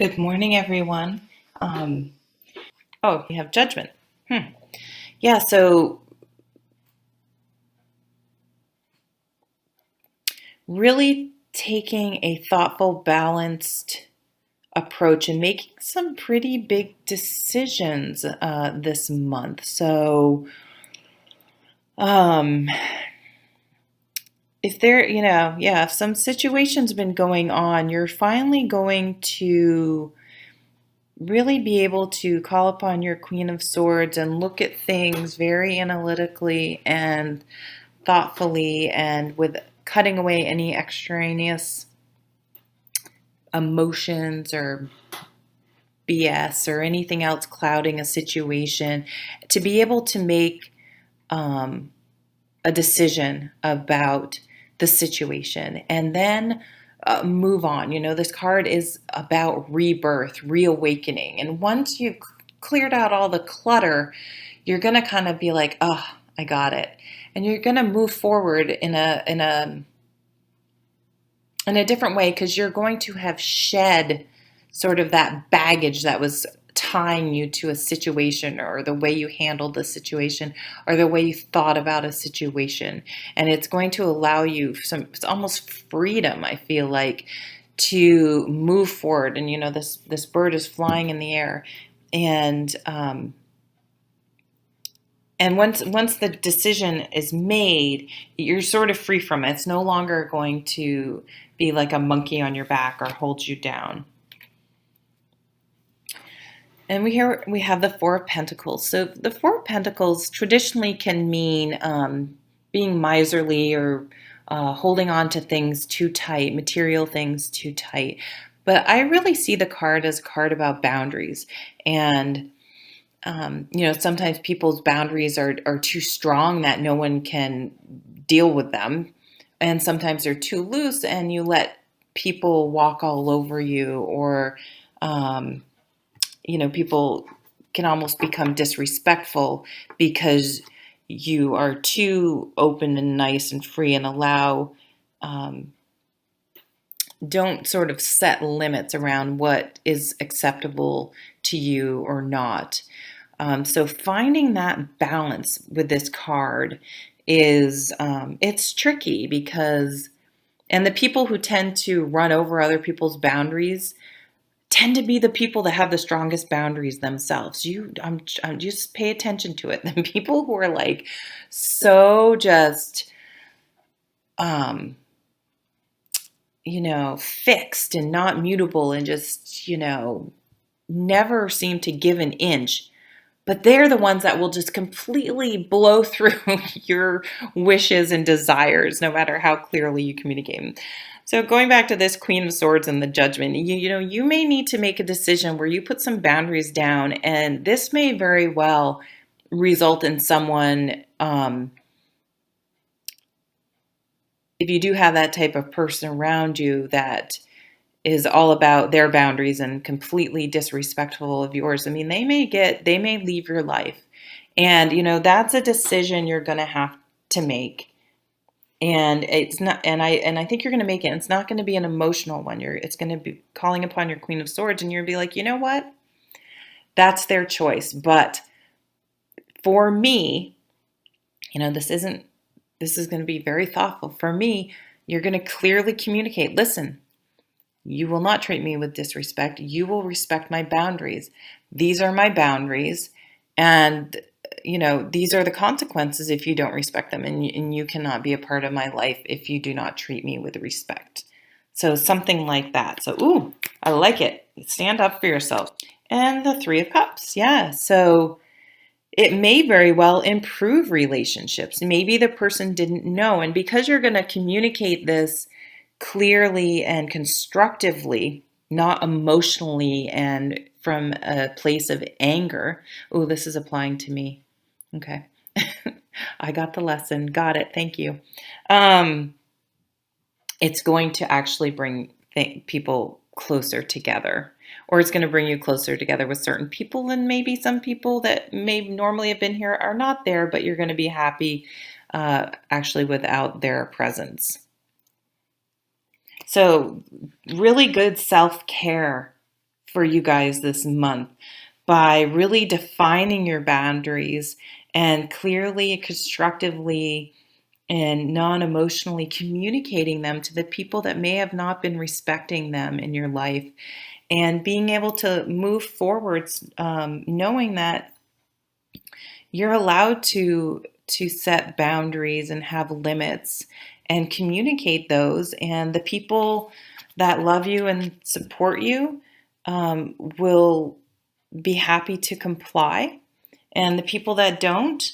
Good morning, everyone. Um, oh, you have judgment. Yeah, so really taking a thoughtful, balanced approach and making some pretty big decisions this month. So, um, if there, if some situation's been going on, you're finally going to really be able to call upon your Queen of Swords and look at things very analytically and thoughtfully and with cutting away any extraneous emotions or BS or anything else clouding a situation to be able to make um, a decision about the situation and then move on. This card is about rebirth, reawakening. And once you've cleared out all the clutter, you're going to kind of be like, oh, I got it. And you're going to move forward in a different way because you're going to have shed sort of that baggage that was tying you to a situation or the way you handled the situation or the way you thought about a situation. And it's going to allow you it's almost freedom, I feel like, to move forward. And this bird is flying in the air, and once the decision is made, you're sort of free from it. It's no longer going to be like a monkey on your back or hold you down. And we have the Four of Pentacles. So the Four of Pentacles traditionally can mean being miserly or holding on to things too tight, material things too tight. But I really see the card as a card about boundaries. And sometimes people's boundaries are too strong that no one can deal with them. And sometimes they're too loose and you let people walk all over you, or, people can almost become disrespectful because you are too open and nice and free and don't sort of set limits around what is acceptable to you or not. So finding that balance with this card is it's tricky and the people who tend to run over other people's boundaries tend to be the people that have the strongest boundaries themselves. I'm just pay attention to it. The people who are like so just um, fixed and not mutable and just never seem to give an inch. But they're the ones that will just completely blow through your wishes and desires, no matter how clearly you communicate them. So going back to this Queen of Swords and the Judgment, you may need to make a decision where you put some boundaries down, and this may very well result in someone, if you do have that type of person around you that is all about their boundaries and completely disrespectful of yours. I mean, they may leave your life. And that's a decision you're going to have to make. And it's not and I think you're going to make it. It's not going to be an emotional one. It's going to be calling upon your Queen of Swords, and you're going to be like, "You know what? That's their choice." But for me, this is going to be very thoughtful. For me, you're going to clearly communicate, "Listen, you will not treat me with disrespect. You will respect my boundaries. These are my boundaries. And, these are the consequences if you don't respect them. And you cannot be a part of my life if you do not treat me with respect." So something like that. So, ooh, I like it. Stand up for yourself. And the Three of Cups. Yeah. So it may very well improve relationships. Maybe the person didn't know. And because you're going to communicate this clearly and constructively, not emotionally and from a place of anger. Oh, this is applying to me. Okay. I got the lesson. Got it. Thank you. It's going to actually bring people closer together, or it's going to bring you closer together with certain people, and maybe some people that may normally have been here are not there, but you're going to be happy actually without their presence. So really good self-care for you guys this month by really defining your boundaries and clearly, constructively, and non-emotionally communicating them to the people that may have not been respecting them in your life, and being able to move forwards, knowing that you're allowed to set boundaries and have limits and communicate those, and the people that love you and support you will be happy to comply, and the people that don't,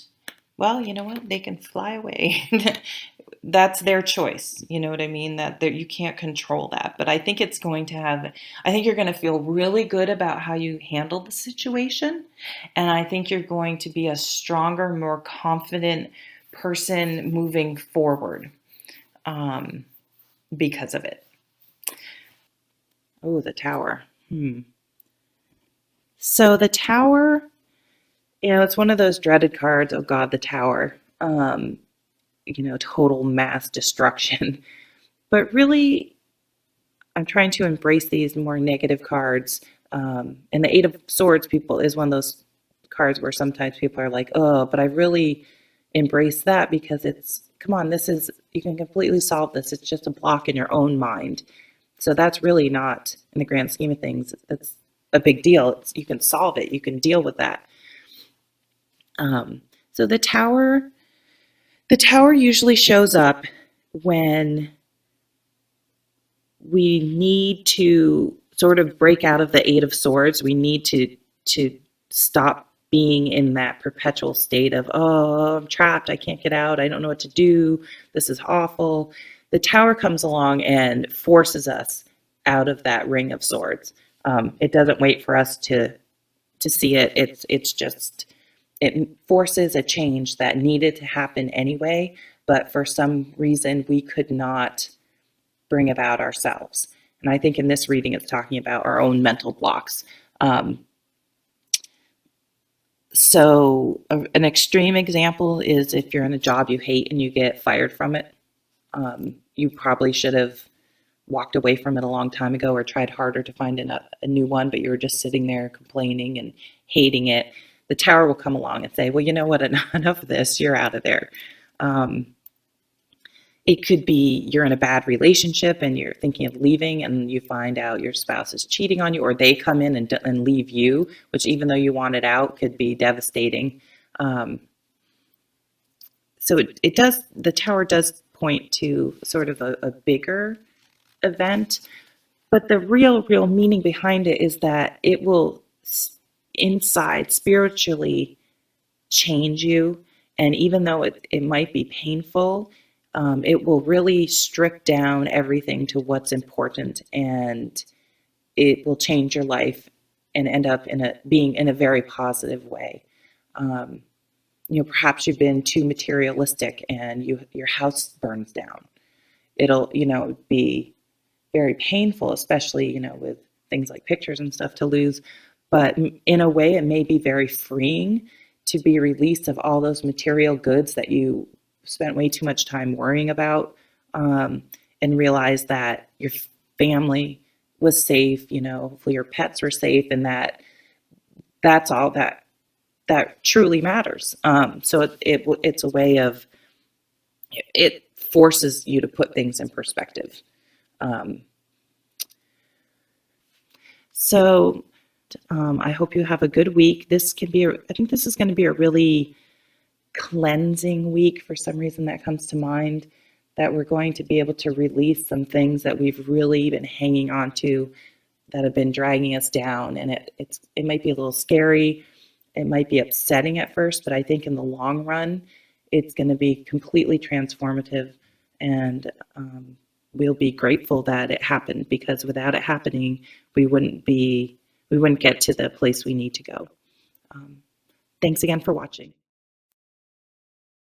well, you know what? They can fly away. That's their choice. You know what I mean? That you can't control that. But I think it's going to have, I think you're going to feel really good about how you handle the situation. And I think you're going to be a stronger, more confident person moving forward because of it. Oh, the tower. So the tower, it's one of those dreaded cards. Oh God, the tower. Total mass destruction. But really, I'm trying to embrace these more negative cards. And the Eight of Swords people is one of those cards where sometimes people are like, oh, but I really embrace that because it's, come on, you can completely solve this. It's just a block in your own mind. So that's really not, in the grand scheme of things, it's a big deal. You can solve it. You can deal with that. So the tower usually shows up when we need to sort of break out of the Eight of Swords. We need to stop being in that perpetual state of, oh, I'm trapped. I can't get out. I don't know what to do. This is awful. The tower comes along and forces us out of that Ring of Swords. It doesn't wait for us to see it. It forces a change that needed to happen anyway, but for some reason we could not bring about ourselves. And I think in this reading it's talking about our own mental blocks. So an extreme example is if you're in a job you hate and you get fired from it. You probably should have walked away from it a long time ago or tried harder to find a new one, but you were just sitting there complaining and hating it. The tower will come along and say, well, you know what, enough of this, you're out of there. It could be you're in a bad relationship and you're thinking of leaving and you find out your spouse is cheating on you, or they come in and leave you, which even though you wanted out could be devastating. So the tower does point to sort of a bigger event, but the real meaning behind it is that it will inside spiritually change you. And even though it might be painful, it will really strip down everything to what's important, and it will change your life and end up being in a very positive way. Perhaps you've been too materialistic and your house burns down. It'll, be very painful, especially, with things like pictures and stuff to lose. But in a way, it may be very freeing to be released of all those material goods that you spent way too much time worrying about, and realize that your family was safe, hopefully your pets were safe, and that's all that truly matters. So it's a way of, it forces you to put things in perspective. So I hope you have a good week. I think this is going to be a really cleansing week. For some reason that comes to mind, that we're going to be able to release some things that we've really been hanging on to that have been dragging us down. And it might be a little scary. It might be upsetting at first, but I think in the long run, it's going to be completely transformative. And we'll be grateful that it happened, because without it happening, we wouldn't get to the place we need to go. Thanks again for watching.